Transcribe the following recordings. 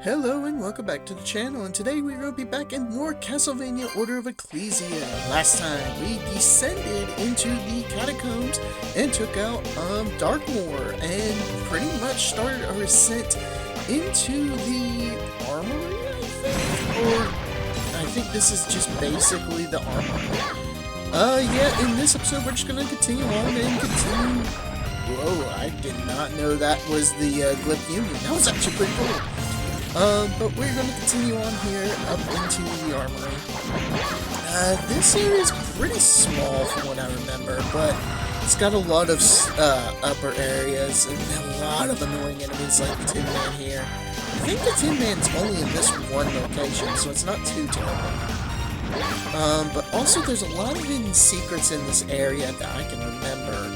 Hello and welcome back to the channel, and today we're going to be back in more Castlevania Order of Ecclesia. Last time we descended into the catacombs and took out Darkmoor and pretty much started our ascent into the armory, I think? Or I think this is just basically the armory. Yeah, in this episode we're just going to continue on and continue. Whoa, I did not know that was the Glyph Union. That was actually pretty cool. But we're going to continue on here up into the armory. This area is pretty small from what I remember, but it's got a lot of upper areas and a lot of annoying enemies like the Tin Man here. I think the Tin Man's only in this one location, so it's not too terrible. But also there's a lot of hidden secrets in this area that I can remember.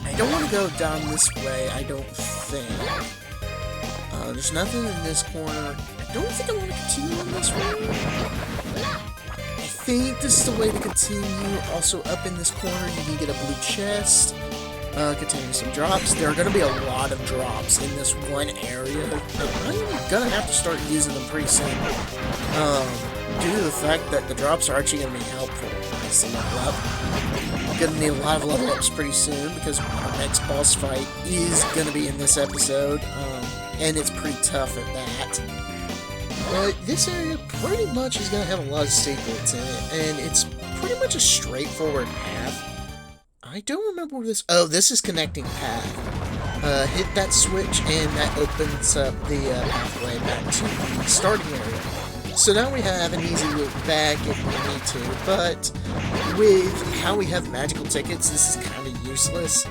I don't want to go down this way, I don't think. There's nothing in this corner. I don't think I want to continue on this way. I think this is the way to continue. Also, up in this corner, you can get a blue chest containing some drops. There are going to be a lot of drops in this one area. I'm going to have to start using them pretty soon. Due to the fact that the drops are actually going to be helpful as they level up. Gonna need a lot of level ups pretty soon because our next boss fight is gonna be in this episode, and it's pretty tough at that. But this area pretty much is gonna have a lot of secrets in it, and it's pretty much a straightforward path. I don't remember where this. Oh, this is connecting path. Hit that switch, and that opens up the pathway back to the starting area. So now we have an easy route back if we need to, but with how we have magical tickets, this is kind of useless.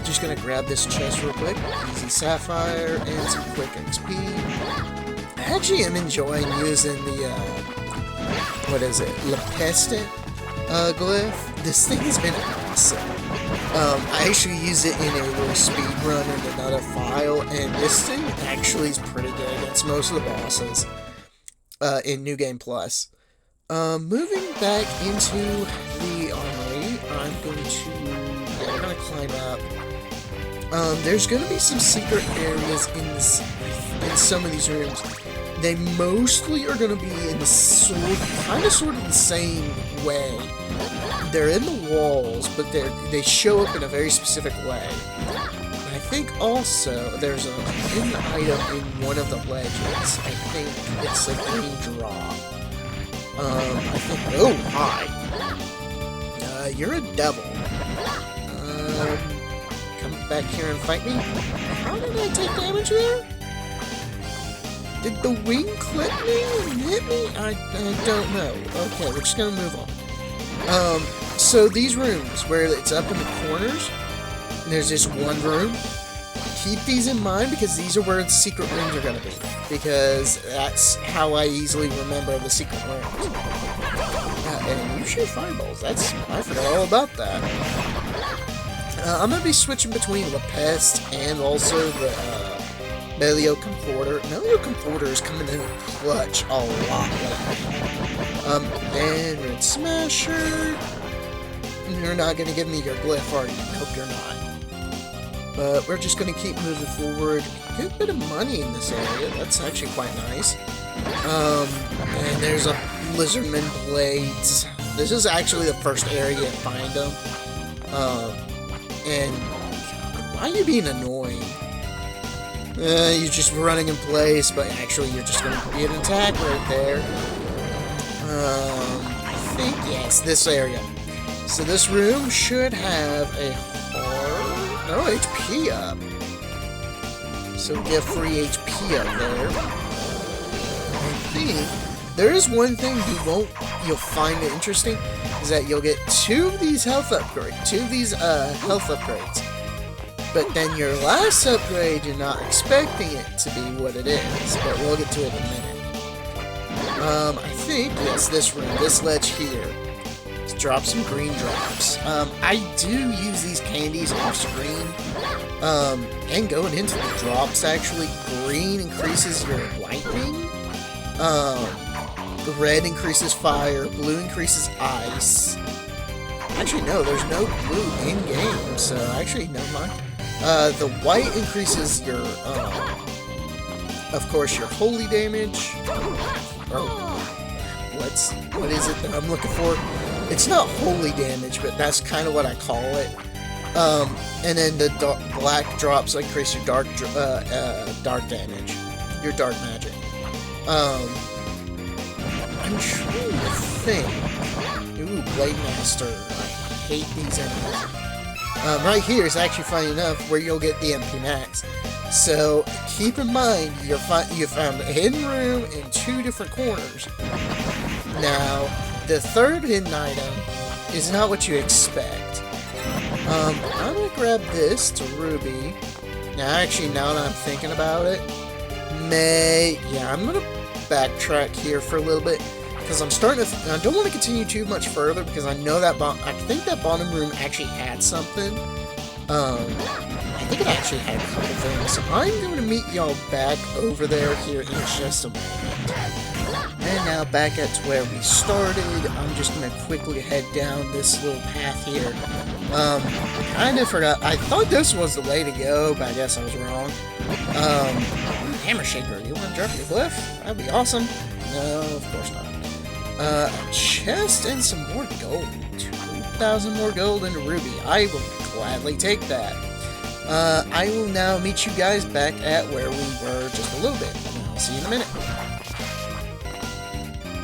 Just gonna grab this chest real quick. Easy sapphire and some quick XP. I actually am enjoying using the, what is it, La Peste glyph. This thing has been awesome. I actually use it in a little speed run in another file, and this thing actually is pretty good against most of the bosses in New Game Plus. Moving back into the armory, we're going to climb up. There's going to be some secret areas in some of these rooms. They mostly are going to be in the sort of the same way. They're in the walls, but they show up in a very specific way. And I think also there's a hidden item in one of the ledges. I think it's a green drop. I think. Oh, hi. You're a devil. Come back here and fight me. How did I take damage there? Did the wing clip me and hit me? I don't know. Okay, we're just gonna move on. So these rooms, where it's up in the corners, there's just one room. Keep these in mind, because these are where the secret rooms are gonna be. Because that's how I easily remember the secret rooms. And you shoot fireballs. I forgot all about that. I'm gonna be switching between La Peste and also the, Melio Comforter. Melio Comforter is coming in clutch a lot lately. And Red Smasher. You're not going to give me your glyph, are you? Nope, you're not. But we're just going to keep moving forward. Get a bit of money in this area. That's actually quite nice. And there's a Lizardman Blades. This is actually the first area to find them. And why are you being annoying? You're just running in place, but actually you're just going to be an attack right there. I think, yes, this area. So this room should have a HP up. So get free HP up there. I think there is one thing you'll find interesting, is that you'll get two of these health upgrades. But then your last upgrade, you're not expecting it to be what it is, but we'll get to it in a minute. I think, yes, this room, this ledge here. Let's drop some green drops. I do use these candies off screen, and going into the drops, actually. Green increases your lightning, red increases fire, blue increases ice. Actually, no, there's no blue in-game, so actually, never mind. The white increases your, of course, your holy damage. What is it that I'm looking for? It's not holy damage, but that's kind of what I call it. And then the black drops increase your dark damage, your dark magic. I'm trying to think. Ooh, Blade Master. I hate these enemies. Right here is actually funny enough where you'll get the MP Max. So keep in mind you found a hidden room in 2 different corners. Now, the third hidden item is not what you expect. I'm gonna grab this to Ruby. Now, actually, now that I'm thinking about it, I'm gonna backtrack here for a little bit because I'm starting to. I don't want to continue too much further because I know that I think that bottom room actually had something. I think it actually had a couple things. So I'm going to meet y'all back over there here in just a moment. And now back at where we started, I'm just going to quickly head down this little path here. Kind of forgot, I thought this was the way to go, but I guess I was wrong. Hammer Shaker, you want to drop your glyph? That'd be awesome. No, of course not. A chest and some more gold. 2,000 more gold and a ruby. I will gladly take that. I will now meet you guys back at where we were just a little bit. I'll see you in a minute.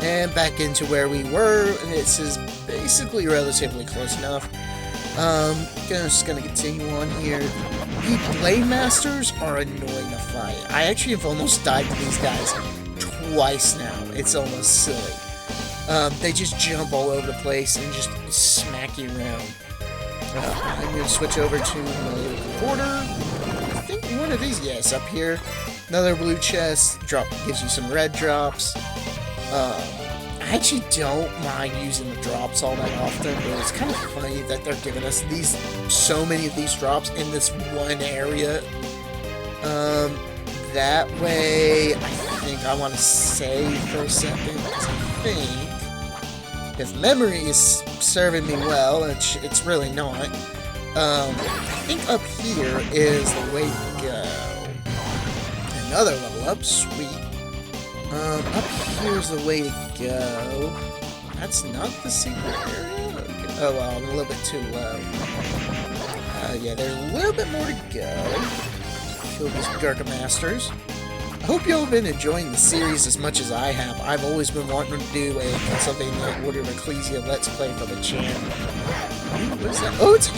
And back into where we were. This is basically relatively close enough. Just gonna continue on here. The Blade Masters are annoying to fight. I actually have almost died to these guys twice now. It's almost silly. They just jump all over the place and just smack you around. I'm going to switch over to the quarter. I think one of these, yes, up here. Another blue chest. Gives you some red drops. I actually don't mind using the drops all that often, but it's kind of funny that they're giving us so many of these drops in this one area. That way, I think I want to save for a second, because I think, if memory is serving me well, which it's really not, I think up here is the way to go. Another level up, sweet. Up here's the way to go. That's not the secret area? Okay. Oh, well, I'm a little bit too low. Yeah, there's a little bit more to go. Kill these Gurkha Masters. I hope y'all have been enjoying the series as much as I have. I've always been wanting to do a Castlevania Order of Ecclesia Let's Play for the channel. Ooh, what is that? Oh, it's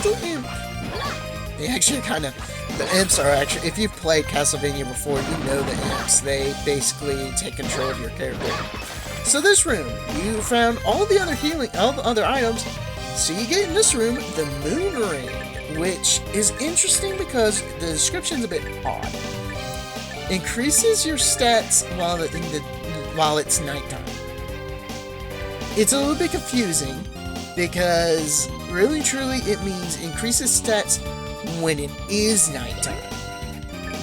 a imp! They actually kind of... The imps are actually... If you've played Castlevania before, you know the imps. They basically take control of your character. So this room, you found all the other items. So you get in this room, the Moon Ring, which is interesting because the description's a bit odd. Increases your stats while it's nighttime. It's a little bit confusing because really truly it means increases stats when it is nighttime.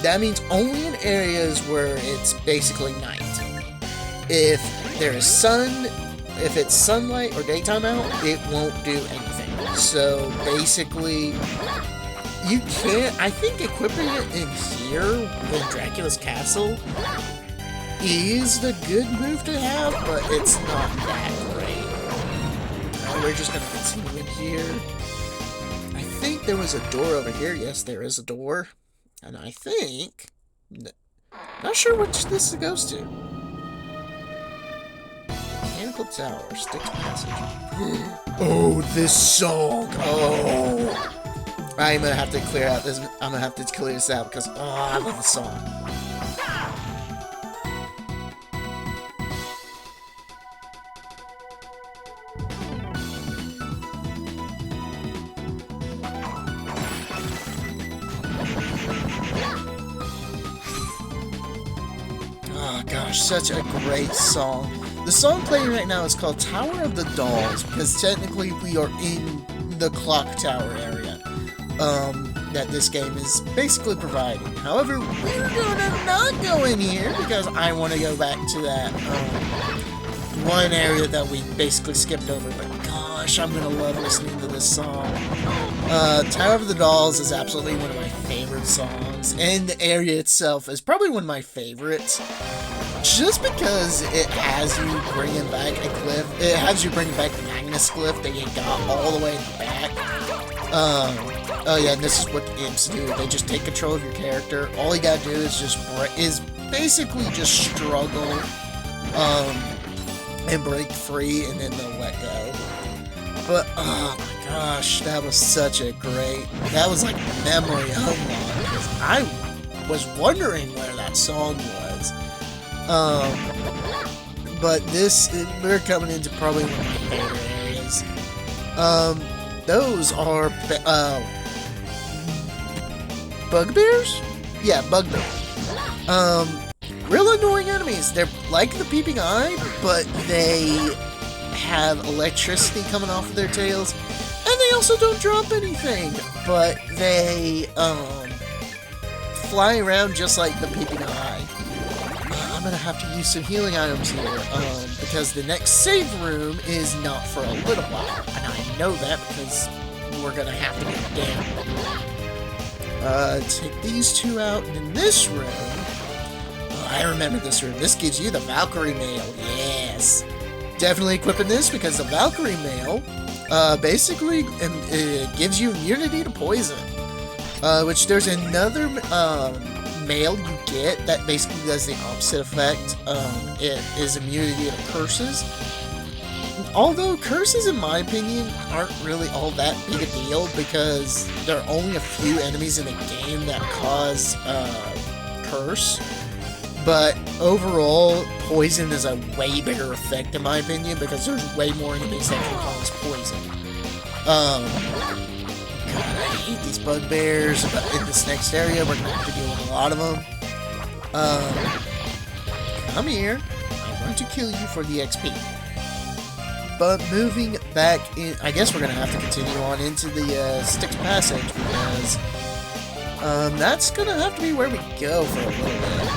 That means only in areas where it's basically night. If it's sunlight or daytime out, it won't do anything. So basically, you can't. I think equipping it in here in Dracula's castle is the good move to have, but it's not that great. We're just gonna continue in here. I think there was a door over here. Yes, there is a door, and I think not sure which this goes to. Mechanical Tower, Styx Passage. Oh, this song! Oh, I'm gonna have to clear out this. I'm gonna have to clear this out because I love the song. Oh gosh, such a great song. The song playing right now is called Tower of the Dolls, because technically we are in the clock tower area that this game is basically providing. However, we're gonna not go in here because I want to go back to that one area that we basically skipped over. But gosh, I'm gonna love listening to this song. Tower of the Dolls is absolutely one of my favorite songs, and the area itself is probably one of my favorites. Just because it has you bringing back a glyph, it has you bring back the Magnus glyph that you got all the way in the back. Oh yeah, and this is what the imps do. They just take control of your character. All you gotta do is basically just struggle, and break free, and then they'll let go. But oh my gosh, that was such a that was like memory home run, because I was wondering where that song was. But we're coming into probably one of my favorite areas. Those are, bugbears? Yeah, bugbears. Real annoying enemies. They're like the Peeping Eye, but they have electricity coming off of their tails, and they also don't drop anything, but they, fly around just like the Peeping Eye. I'm gonna have to use some healing items here, because the next save room is not for a little while, and I know that because we're gonna have to get down. Take these two out, and in this room, I remember this room. This gives you the Valkyrie Mail. Yes, definitely equipping this because the Valkyrie Mail, basically, it gives you immunity to poison. Which there's another mail you get that basically does the opposite effect. It is immunity to curses. Although curses, in my opinion, aren't really all that big a deal because there are only a few enemies in the game that cause curse. But overall, poison is a way bigger effect in my opinion because there's way more enemies that can cause poison. God, I hate these bugbears. But in this next area, we're gonna have to deal with a lot of them. Come here. I want to kill you for the XP. But moving back in, I guess we're gonna have to continue on into the Styx Passage because that's gonna have to be where we go for a little bit.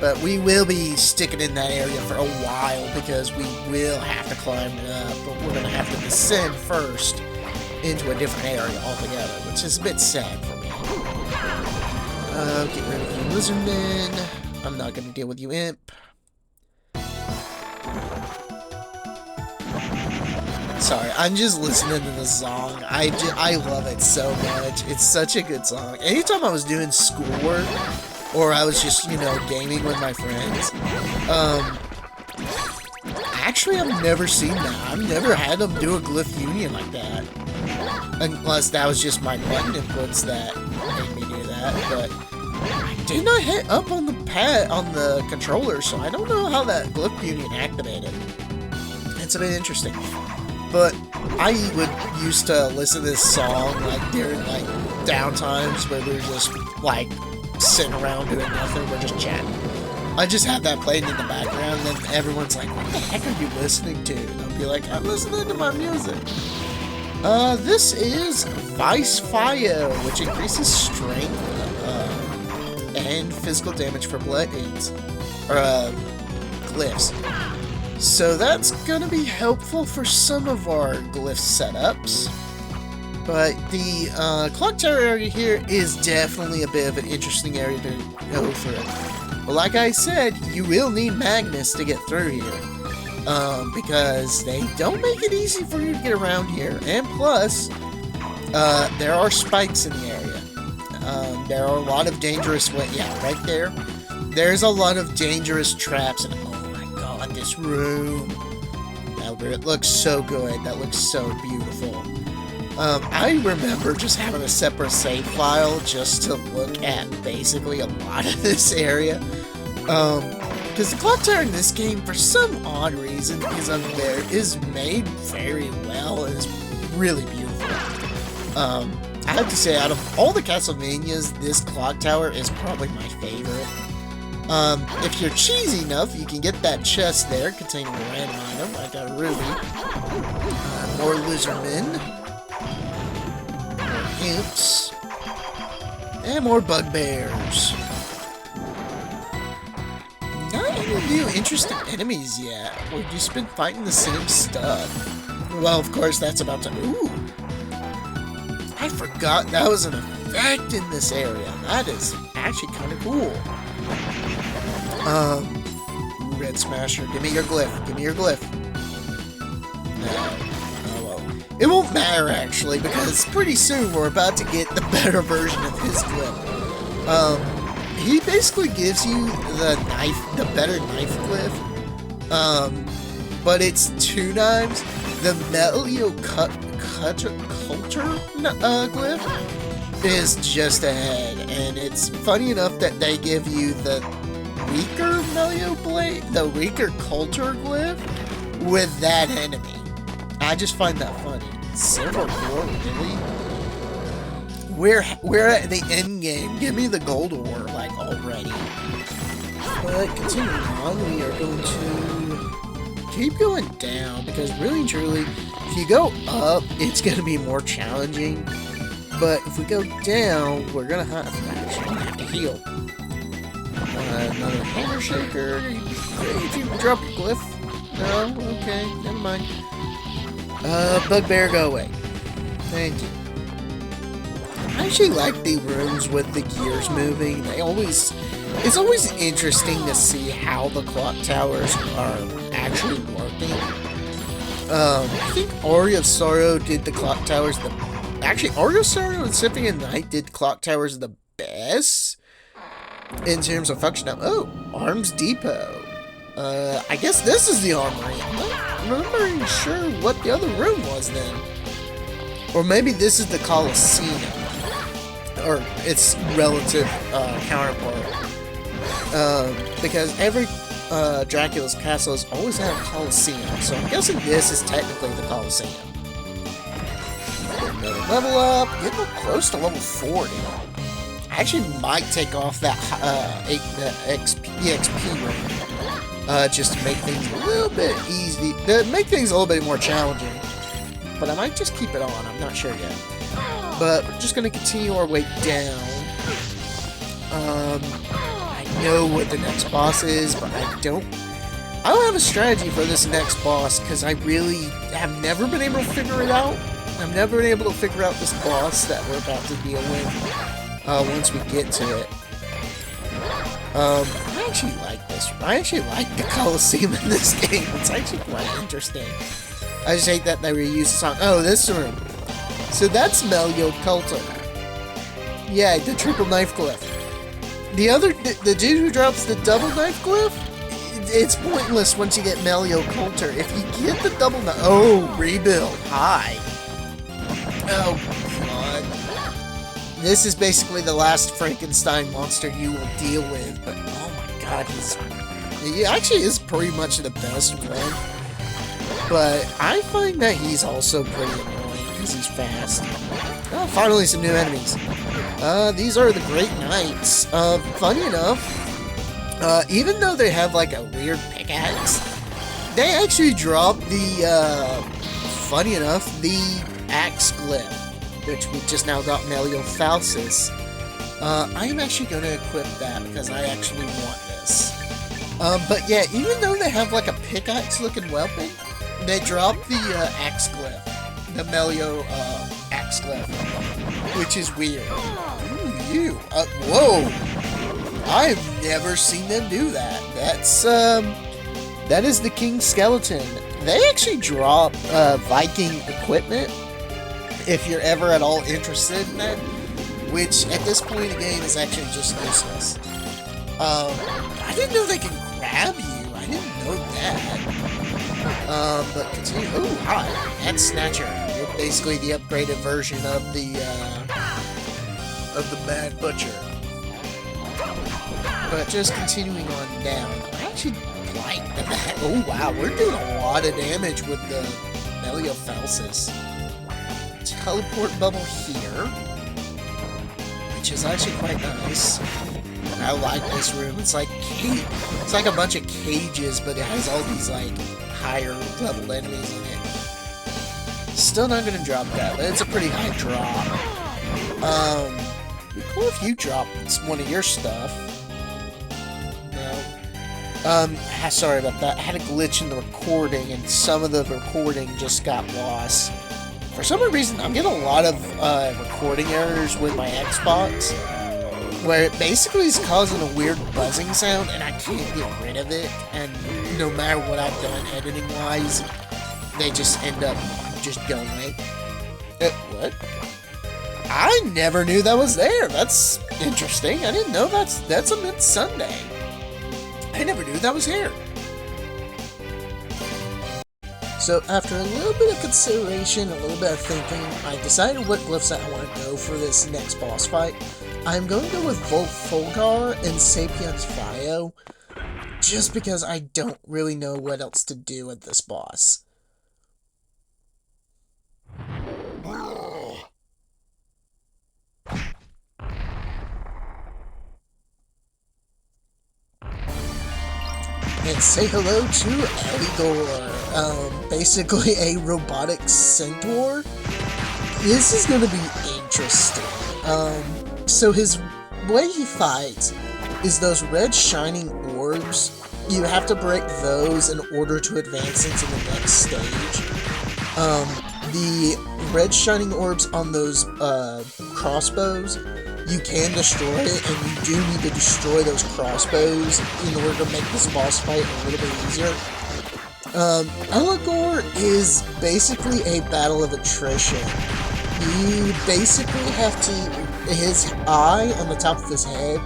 But we will be sticking in that area for a while because we will have to climb it up. But we're gonna have to descend first into a different area altogether, which is a bit sad for me. Get rid of you lizardmen. I'm not gonna deal with you imp. Sorry, I'm just listening to the song. I love it so much. It's such a good song. Anytime I was doing schoolwork, or I was just, you know, gaming with my friends, actually I've never seen that. I've never had them do a glyph union like that. Unless that was just my button inputs that made me do that, but I did not hit up on the pad, on the controller, so I don't know how that glyph union activated. It's a bit interesting. But I used to listen to this song like during like downtimes where we were just like sitting around doing nothing, we're just chatting. I just have that playing in the background, and then everyone's like, "What the heck are you listening to?" And I'll be like, "I'm listening to my music." This is Vice Fire, which increases strength and physical damage for blades or glyphs. So that's gonna be helpful for some of our glyph setups. But the clock tower area here is definitely a bit of an interesting area to go through. But like I said, you will need Magnus to get through here. Because they don't make it easy for you to get around here. And plus, there are spikes in the area. There are a lot of dangerous right there. There's a lot of dangerous traps, and oh my god, this room. It looks so good. That looks so beautiful. I remember just having a separate save file just to look at basically a lot of this area. Because the clock tower in this game, for some odd reason, because I'm there, is made very well and is really beautiful. I have to say, out of all the Castlevanias, this clock tower is probably my favorite. If you're cheesy enough, you can get that chest there containing a random item. I got a ruby. More lizardmen. More imps. And more bugbears. Not any new interesting enemies yet. We've just been fighting the same stuff. Well, of course, that's about to... Ooh! forgot that was an effect in this area. That is actually kind of cool. Red Smasher, give me your glyph. Give me your glyph. No. Oh well. It won't matter actually, because pretty soon we're about to get the better version of his glyph. He basically gives you the better knife glyph. But it's 2 knives. The Melio Culture glyph is just ahead, and it's funny enough that they give you the weaker Melio blade, the weaker Culture glyph with that enemy. I just find that funny. Silver ore, really? We're at the end game. Give me the gold ore, like, already. But continuing on, we are going to keep going down, because really and truly, if you go up, it's going to be more challenging. But if we go down, we're going to have to heal. Another hammer shaker. If you drop your glyph. No? Okay, never mind. Bugbear, go away. Thank you. I actually like the rooms with the gears moving. It's always interesting to see how the clock towers are actually working. I think Aria of Sorrow did the clock towers actually, Aria of Sorrow and Symphony of Night did clock towers the best in terms of functionality. Oh, Arms Depot. I guess this is the armory. I'm not remembering sure what the other room was then. Or maybe this is the Colosseum. Or its relative counterpart. Because every Dracula's castles always have a Colosseum. So I'm guessing this is technically the Colosseum. Another level up. Getting close to level 40. I actually might take off that EXP ring. Just to make things a little bit easy. Make things a little bit more challenging. But I might just keep it on. I'm not sure yet. But we're just going to continue our way down. I know what the next boss is, but I don't have a strategy for this next boss, because I really have never been able to figure it out. I've never been able to figure out this boss that we're about to deal with once we get to it. I actually like this. I actually like the Colosseum in this game. It's actually quite interesting. I just hate that they reused the song. Oh, this room. So that's Melio Culture. Yeah, the triple knife glyph. The dude who drops the double knife glyph, it's pointless once you get Melio Culture. If you get the double knife, oh, rebuild, hi. Oh god. This is basically the last Frankenstein monster you will deal with, but oh my god, he actually is pretty much the best one. But I find that he's also pretty annoying. He's fast. Oh, finally some new enemies. These are the Great Knights. Funny enough, even though they have like a weird pickaxe, they actually drop the, funny enough, the axe glyph, which we just now got Melio Falsus. I'm actually going to equip that because I actually want this. But yeah, even though they have like a pickaxe looking weapon, they drop the axe glyph. The Melio axe glyph, which is weird. Ooh, whoa! I've never seen them do that. That is the King Skeleton. They actually drop Viking equipment if you're ever at all interested in that, which at this point in the game is actually just useless. I didn't know they can grab you. I didn't know that. But continue. Oh, hi. That's Snatcher. You're basically the upgraded version of the Mad Butcher. But just continuing on down. I actually like that. Oh, wow. We're doing a lot of damage with the Melio Falsus. Teleport bubble here, which is actually quite nice. I like this room. It's like a bunch of cages, but it has all these like higher level enemies in it. Still not gonna drop that, but it's a pretty high drop. It'd be cool if you dropped one of your stuff. No. Sorry about that. I had a glitch in the recording, and some of the recording just got lost. For some reason, I'm getting a lot of recording errors with my Xbox, where it basically is causing a weird buzzing sound, and I can't get rid of it, and no matter what I've done editing-wise, they just end up just going away. What? I never knew that was there. That's interesting. I didn't know that's a mid-Sunday. I never knew that was here. So after a little bit of consideration, a little bit of thinking, I decided what glyphs I want to go for this next boss fight. I'm going to go with Volgar and Sapiens Fio, just because I don't really know what else to do with this boss. And say hello to Eligor, basically a robotic centaur. This is going to be interesting. So his way he fights is those red shining orbs. You have to break those in order to advance into the next stage. The red shining orbs on those crossbows, you can destroy it, and you do need to destroy those crossbows in order to make this boss fight a little bit easier. Eligor is basically a battle of attrition. You basically have to... His eye on the top of his head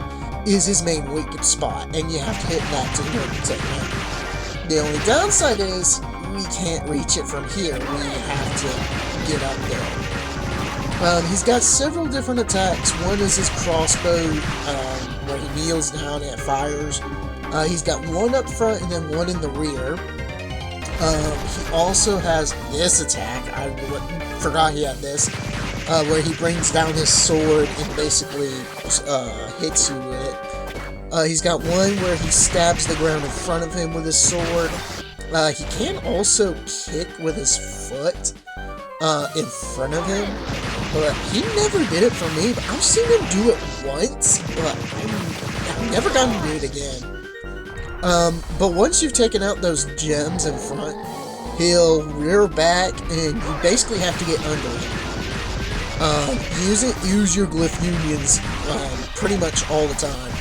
is his main weak spot, and you have to hit that to take him out. The only downside is, we can't reach it from here. We have to get up there. He's got several different attacks. One is his crossbow, where he kneels down and fires. He's got one up front and then one in the rear. He also has this attack. I forgot he had this. Where he brings down his sword and basically hits you with it. He's got one where he stabs the ground in front of him with his sword. He can also kick with his foot in front of him. But he never did it for me. But I've seen him do it once, but I've never gotten to do it again. But once you've taken out those gems in front, he'll rear back, and you basically have to get under him. Use your glyph unions pretty much all the time,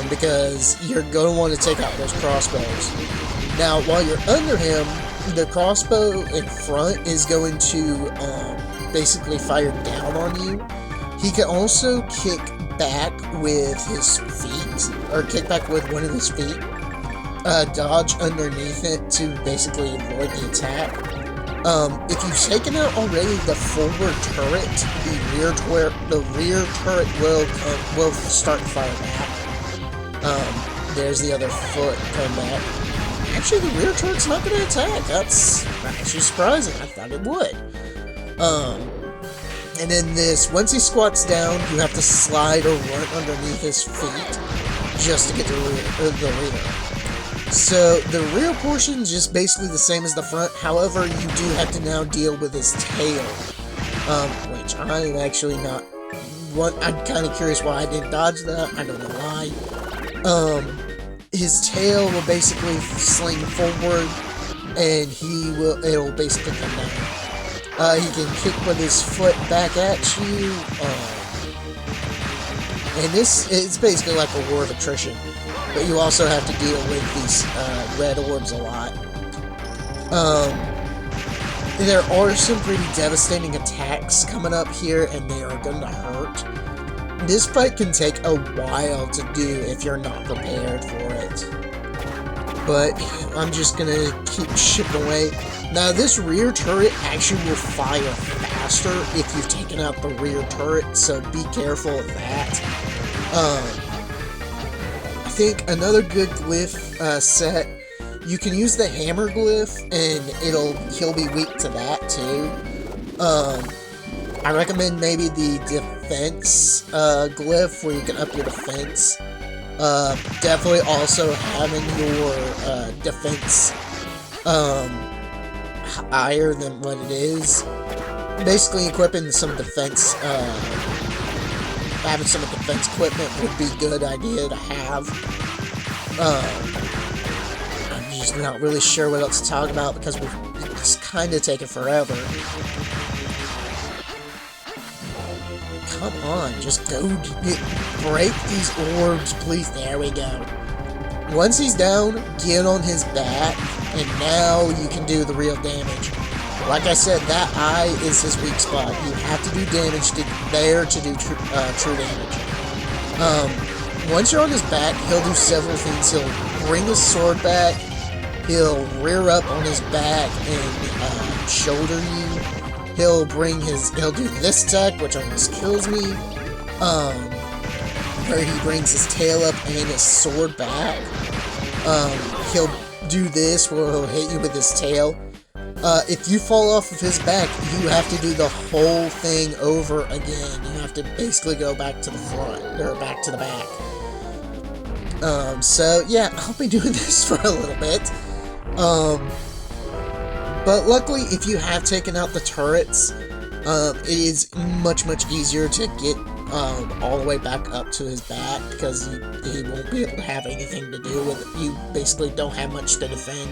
because you're going to want to take out those crossbows. Now, while you're under him, the crossbow in front is going to basically fire down on you. He can also kick back with his feet, or kick back with one of his feet, dodge underneath it to basically avoid the attack. If you've taken out already the forward turret, the rear turret will start to fire back. There's the other foot come back. Actually, the rear turret's not going to attack. That's actually surprising. I thought it would. And then this, once he squats down, you have to slide or run underneath his feet just to get to the rear. So, the rear portion is just basically the same as the front. However, you do have to now deal with his tail. Which I'm actually not... I'm kind of curious why I didn't dodge that. I don't know why. His tail will basically sling forward, and it'll basically come down. He can kick with his foot back at you, and it's basically like a war of attrition, but you also have to deal with these red orbs a lot. There are some pretty devastating attacks coming up here, and they are going to hurt. This fight can take a while to do if you're not prepared for it. But I'm just gonna keep chipping away. Now, this rear turret actually will fire faster if you've taken out the rear turret, so be careful of that. I think another good glyph set, you can use the hammer glyph, and he'll be weak to that too. I recommend maybe the defense glyph, where you can up your defense. Definitely also having your defense higher than what it is. Basically, equipping some defense, having some defense equipment would be a good idea to have. I'm just not really sure what else to talk about because it's kind of taken forever. come on, just go break these orbs, please. There we go. Once he's down, get on his back, and now you can do the real damage. Like I said, that eye is his weak spot. You have to do damage there to do true damage. Once you're on his back, he'll do several things. He'll bring his sword back, he'll rear up on his back and shoulder you. He'll do this attack, which almost kills me, where he brings his tail up and his sword back. He'll do this, where he'll hit you with his tail. If you fall off of his back, you have to do the whole thing over again. You have to basically go back to the front, or back to the back. So yeah, I'll be doing this for a little bit. But luckily, if you have taken out the turrets, it is much easier to get all the way back up to his back, because he won't be able to have anything to do with it. You basically don't have much to defend.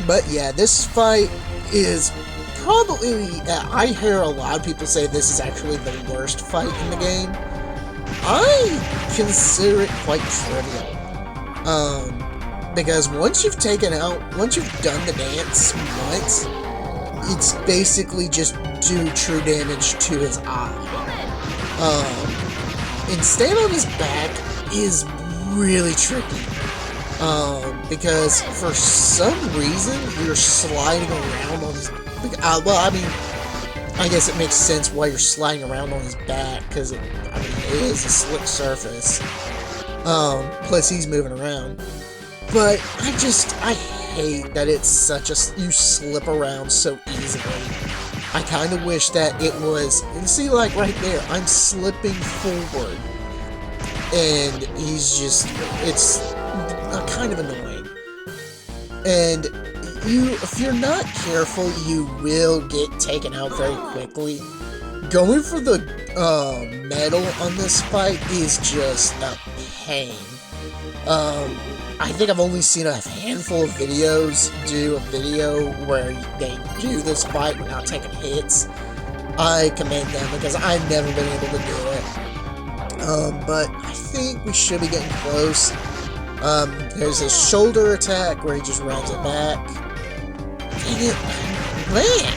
But yeah, this fight is probably, I hear a lot of people say this is actually the worst fight in the game. I consider it quite trivial. Because once you've done the dance once, it's basically just do true damage to his eye. And staying on his back is really tricky. Because for some reason, you're sliding around on his... well, I mean, I guess it makes sense why you're sliding around on his back, because it is a slick surface. Plus he's moving around. But I hate that it's such a... you slip around so easily. I kind of wish that it was... and see, like, right there, I'm slipping forward. And he's just... it's kind of annoying. And if you're not careful, you will get taken out very quickly. Going for the medal on this fight is just a pain. I think I've only seen a handful of videos do a video where they do this fight without taking hits. I commend them, because I've never been able to do it. But I think we should be getting close. There's a shoulder attack where he just runs it back. Dang it, man!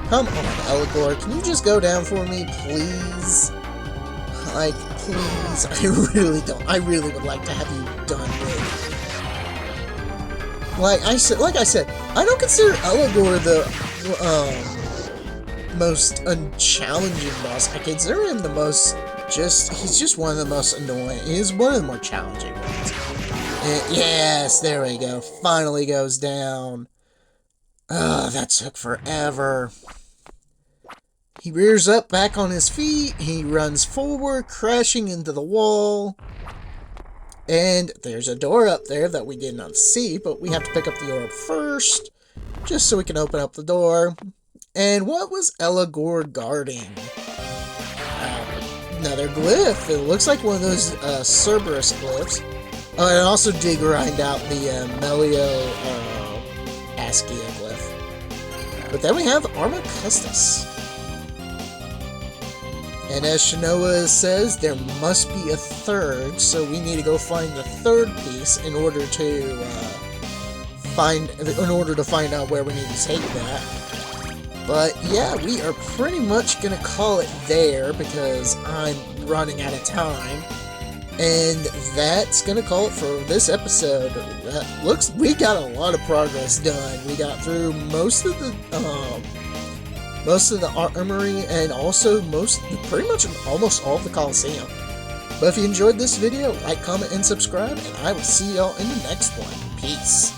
Come on, Eligor, can you just go down for me, please? Like, please, I really would like to have you done with. Like I said, I don't consider Eligor the, most unchallenging boss. I consider him the most, he's just one of the most annoying. He's one of the more challenging ones. And yes, there we go. Finally goes down. Oh, that took forever. He rears up back on his feet. He runs forward, crashing into the wall. And there's a door up there that we did not see, but we have to pick up the orb first, just so we can open up the door. And what was Eligor guarding? Another glyph. It looks like one of those Cerberus glyphs. Oh, and also did grind out the Melio Askia glyph. But then we have Arma Custis. And as Shinoa says, there must be a third, so we need to go find the third piece in order to find out where we need to take that. But yeah, we are pretty much gonna call it there because I'm running out of time. And that's gonna call it for this episode. We got a lot of progress done. We got through most of the armory, and also pretty much almost all of the Colosseum. But if you enjoyed this video, like, comment, and subscribe, and I will see y'all in the next one. Peace.